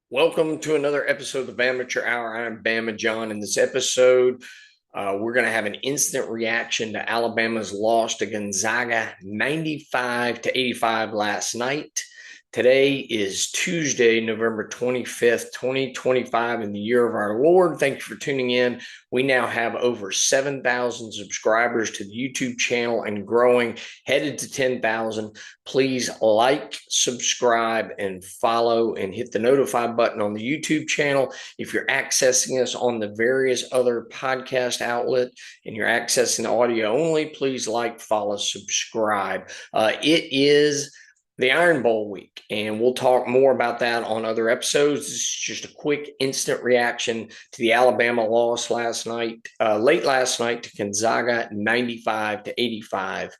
Welcome to another episode of the Bama Hour. I'm Bama John. In this episode, we're going to have an instant reaction to Alabama's loss to Gonzaga 95-85 last night. Today is Tuesday, November 25th, 2025, in the year of our Lord. Thank you for tuning in. We now have over 7,000 subscribers to the YouTube channel and growing, headed to 10,000. Please like, subscribe, and follow, and hit the notify button on the YouTube channel. If you're accessing us on the various other podcast outlets and you're accessing audio only, please like, follow, subscribe. It is the Iron Bowl week, and we'll talk more about that on other episodes. This is just a quick instant reaction to the Alabama loss last night, late last night, to Gonzaga 95-85.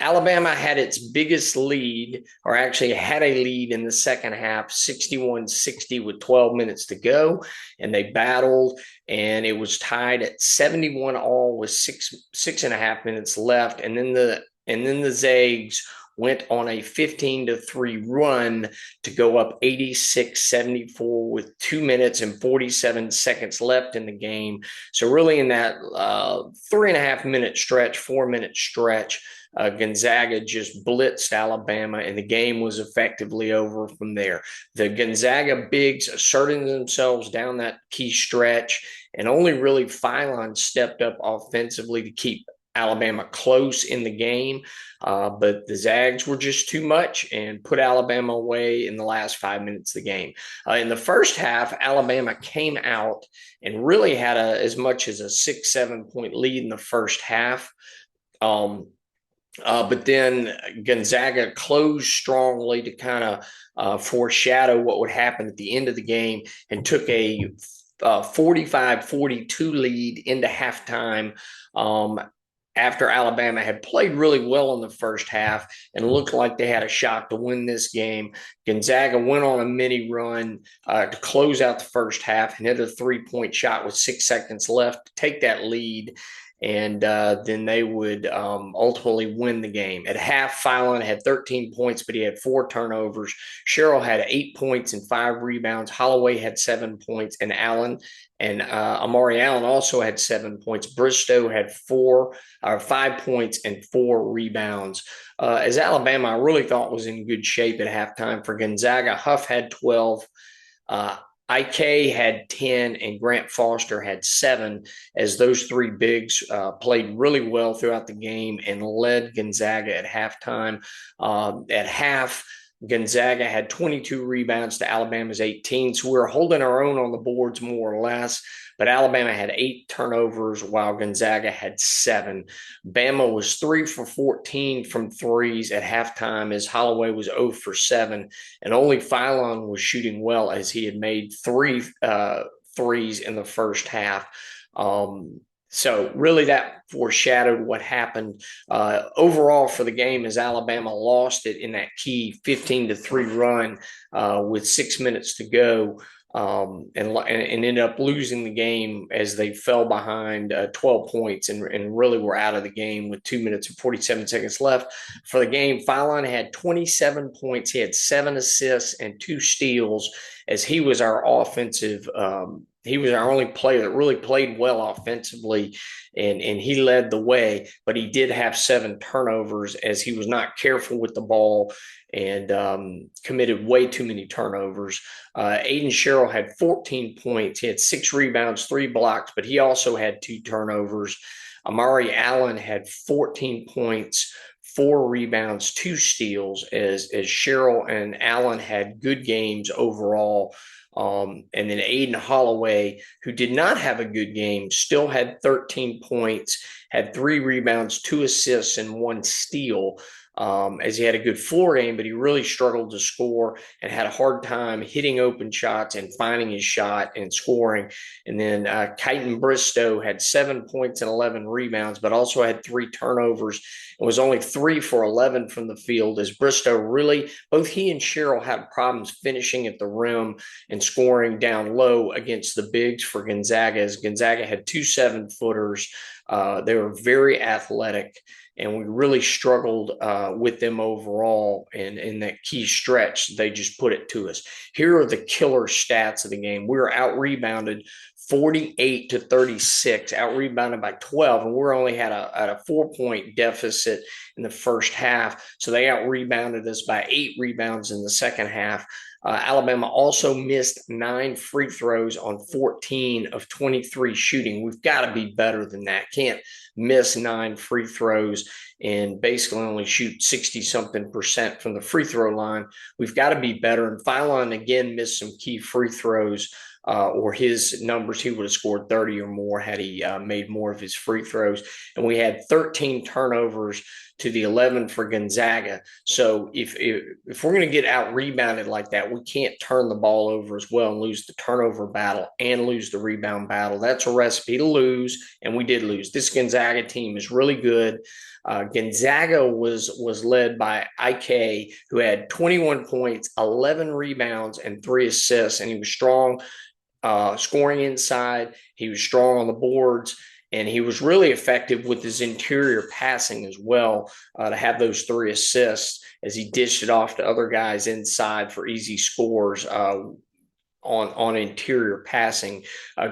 Alabama had its biggest lead, or actually had a lead in the second half, 61-60 with 12 minutes to go, and they battled, and it was tied at 71 all with six and a half minutes left, and then the Zags went on a 15-3 run to go up 86-74 with 2 minutes and 47 seconds left in the game. So really in that 3.5 minute stretch, 4 minute stretch, Gonzaga just blitzed Alabama, and the game was effectively over from there. The Gonzaga bigs asserting themselves down that key stretch, and only really Philon stepped up offensively to keep Alabama close in the game. But the Zags were just too much and put Alabama away in the last 5 minutes of the game. In the first half, Alabama came out and really had as much as a 6-7 point lead in the first half. But then Gonzaga closed strongly to kind of foreshadow what would happen at the end of the game, and took a 45-42 lead into halftime. After Alabama had played really well in the first half and looked like they had a shot to win this game, Gonzaga went on a mini run to close out the first half and hit a 3-point shot with 6 seconds left to take that lead. And then they would ultimately win the game. At half, Philon had 13 points, but he had 4 turnovers. Sherrell had 8 points and 5 rebounds. Holloway had 7 points, and Amari Allen also had 7 points. Bristow had 5 points and 4 rebounds. As Alabama, I really thought was in good shape at halftime. For Gonzaga, Huff had 12. IK had 10, and Grant Foster had 7, as those 3 bigs played really well throughout the game and led Gonzaga at halftime. At half, Gonzaga had 22 rebounds to Alabama's 18, so we were holding our own on the boards more or less. But Alabama had 8 turnovers while Gonzaga had 7. Bama was 3 for 14 from threes at halftime, as Holloway was 0 for 7. And only Philon was shooting well, as he had made 3 threes in the first half. So really that foreshadowed what happened overall for the game, as Alabama lost it in that key 15-3 run with 6 minutes to go. And ended up losing the game as they fell behind 12 points and really were out of the game with 2 minutes and 47 seconds left. For the game, Philon had 27 points. He had 7 assists and 2 steals, as he was our offensive he was our only player that really played well offensively, and he led the way, but he did have 7 turnovers, as he was not careful with the ball and committed way too many turnovers. Sherrell had 14 points. He had 6 rebounds, 3 blocks, but he also had 2 turnovers. Amari Allen had 14 points, 4 rebounds, 2 steals, as Sherrell and Allen had good games overall. And then Aiden Holloway, who did not have a good game, still had 13 points, had 3 rebounds, 2 assists, and 1 steal. As he had a good floor game, but he really struggled to score and had a hard time hitting open shots and finding his shot and scoring. And then Kyton Bristow had 7 points and 11 rebounds, but also had 3 turnovers and was only 3 for 11 from the field, as Bristow really, both he and Sherrell had problems finishing at the rim and scoring down low against the bigs for Gonzaga, as Gonzaga had 2 7-footers. They were very athletic, and we really struggled with them overall. And in that key stretch, they just put it to us. Here are the killer stats of the game. We were out rebounded 48 to 36, out rebounded by 12, and we're only had a 4-point deficit in the first half. So they out rebounded us by 8 rebounds in the second half. Alabama also missed 9 free throws on 14 of 23 shooting. We've got to be better than that. Can't miss 9 free throws and basically only shoot 60-something% from the free throw line. We've got to be better. And Philon again missed some key free throws. Or his numbers, he would have scored 30 or more had he made more of his free throws. And we had 13 turnovers to the 11 for Gonzaga. So if we're going to get out rebounded like that, we can't turn the ball over as well and lose the turnover battle and lose the rebound battle. That's a recipe to lose, and we did lose. This Gonzaga team is really good. Gonzaga was led by IK, who had 21 points, 11 rebounds, and 3 assists, and he was strong scoring inside. He was strong on the boards, and he was really effective with his interior passing as well to have those 3 assists as he dished it off to other guys inside for easy scores. On interior passing.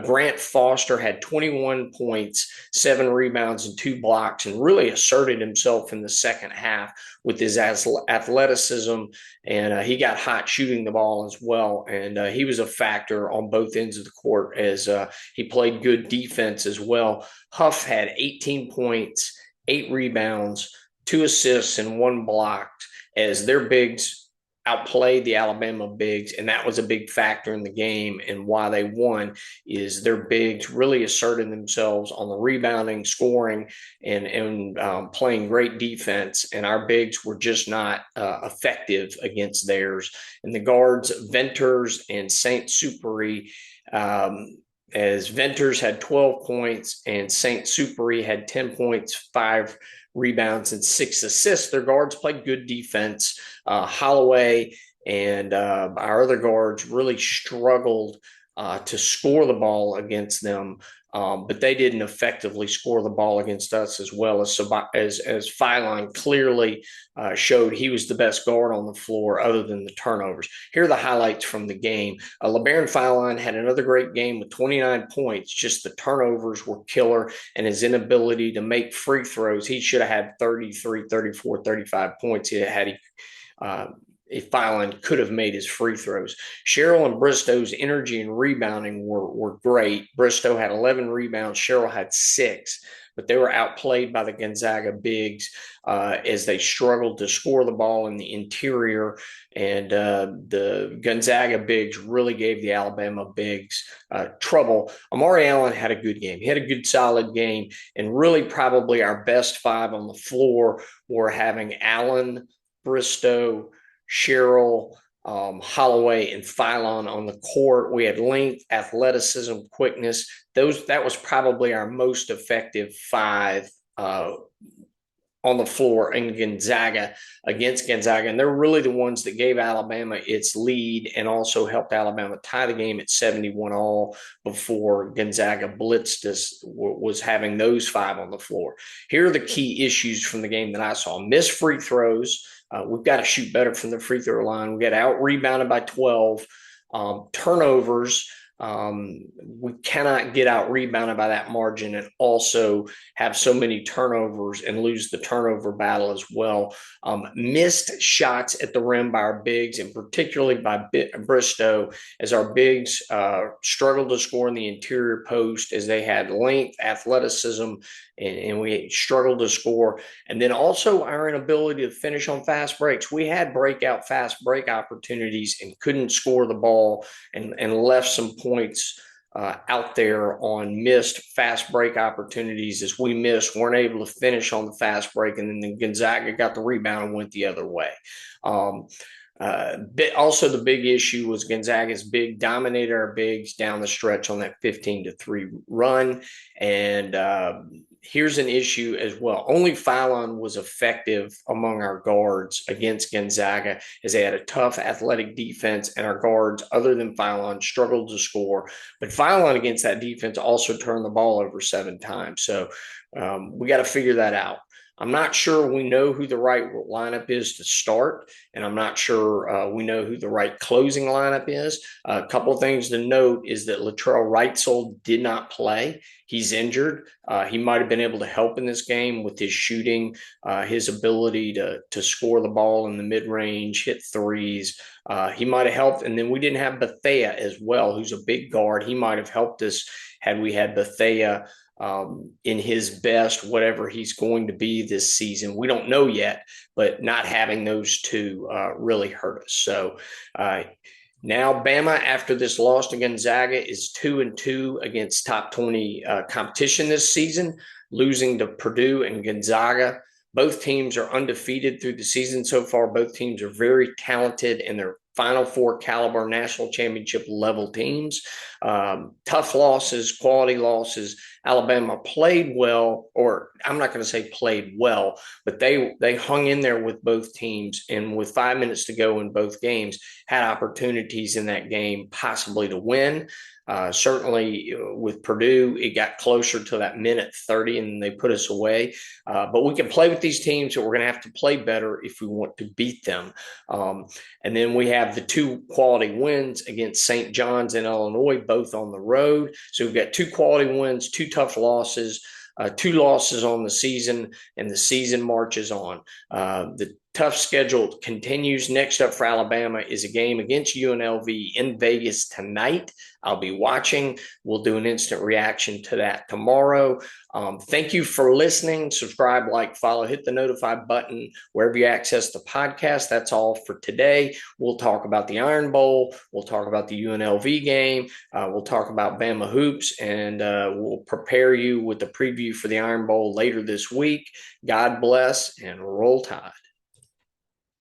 Grant Foster had 21 points, 7 rebounds, and 2 blocks, and really asserted himself in the second half with his athleticism, and he got hot shooting the ball as well, and he was a factor on both ends of the court as he played good defense as well. Huff had 18 points, 8 rebounds, 2 assists, and 1 blocked as their bigs outplayed the Alabama bigs, and that was a big factor in the game. And why they won is their bigs really asserted themselves on the rebounding, scoring, and playing great defense. And our bigs were just not effective against theirs. And the guards, Venters and Saint-Supéry, as Venters had 12 points and Saint-Supéry had 10 points, 5 rebounds, and 6 assists. Their guards played good defense. Holloway and our other guards really struggled to score the ball against them, but they didn't effectively score the ball against us as well as Philon clearly showed he was the best guard on the floor other than the turnovers. Here are the highlights from the game. LeBaron Philon had another great game with 29 points. Just the turnovers were killer, and his inability to make free throws. He should have had 33, 34, 35 points had he if Philon could have made his free throws. Sherrell and Bristow's energy and rebounding were great. Bristow had 11 rebounds. Sherrell had 6, but they were outplayed by the Gonzaga bigs as they struggled to score the ball in the interior. And the Gonzaga bigs really gave the Alabama bigs trouble. Amari Allen had a good game. He had a good, solid game. And really probably our best 5 on the floor were having Allen, Bristow, Sherrell, Holloway, and Philon on the court. We had length, athleticism, quickness. That was probably our most effective 5 on the floor in Gonzaga against Gonzaga. And they're really the ones that gave Alabama its lead and also helped Alabama tie the game at 71-all before Gonzaga blitzed us, was having those 5 on the floor. Here are the key issues from the game that I saw. Missed free throws. We've got to shoot better from the free throw line. We got out rebounded by 12. Turnovers. We cannot get out rebounded by that margin and also have so many turnovers and lose the turnover battle as well. Missed shots at the rim by our bigs, and particularly by Bristow, as our bigs struggled to score in the interior post as they had length, athleticism, and we struggled to score. And then also our inability to finish on fast breaks. We had breakout fast break opportunities and couldn't score the ball and left some points out there on missed fast break opportunities as we weren't able to finish on the fast break. And then Gonzaga got the rebound and went the other way. Also, the big issue was Gonzaga's big dominated our bigs down the stretch on that 15-3 run. And here's an issue as well. Only Philon was effective among our guards against Gonzaga as they had a tough athletic defense, and our guards, other than Philon, struggled to score. But Philon against that defense also turned the ball over 7 times. So We got to figure that out. I'm not sure we know who the right lineup is to start, and I'm not sure we know who the right closing lineup is. A couple of things to note is that Latrell Wrightsell did not play. He's injured. He might have been able to help in this game with his shooting, his ability to score the ball in the mid range, hit threes. He might have helped. And then we didn't have Bethea as well, who's a big guard. He might have helped us had we had Bethea in his best, whatever he's going to be this season. We don't know yet, but not having those two really hurt us. So now Bama, after this loss to Gonzaga, is 2-2 against top 20 competition this season, losing to Purdue and Gonzaga. Both teams are undefeated through the season so far. Both teams are very talented, and they're Final Four caliber national championship level teams. Tough losses, quality losses. Alabama played well, or I'm not going to say played well, but they hung in there with both teams, and with 5 minutes to go in both games, had opportunities in that game possibly to win. Certainly with Purdue, it got closer to that minute 30 and they put us away. But we can play with these teams, but we're going to have to play better if we want to beat them. And then we have the two quality wins against St. John's and Illinois, both on the road. So we've got two quality wins, two tough losses. Two losses on the season, and the season marches on. The tough schedule continues. Next up for Alabama is a game against UNLV in Vegas tonight. I'll be watching. We'll do an instant reaction to that tomorrow. Thank you for listening. Subscribe, like, follow, hit the notify button wherever you access the podcast. That's all for today. We'll talk about the Iron Bowl. We'll talk about the UNLV game. We'll talk about Bama hoops, and we'll prepare you with the preview for the Iron Bowl later this week. God bless, and roll Tide.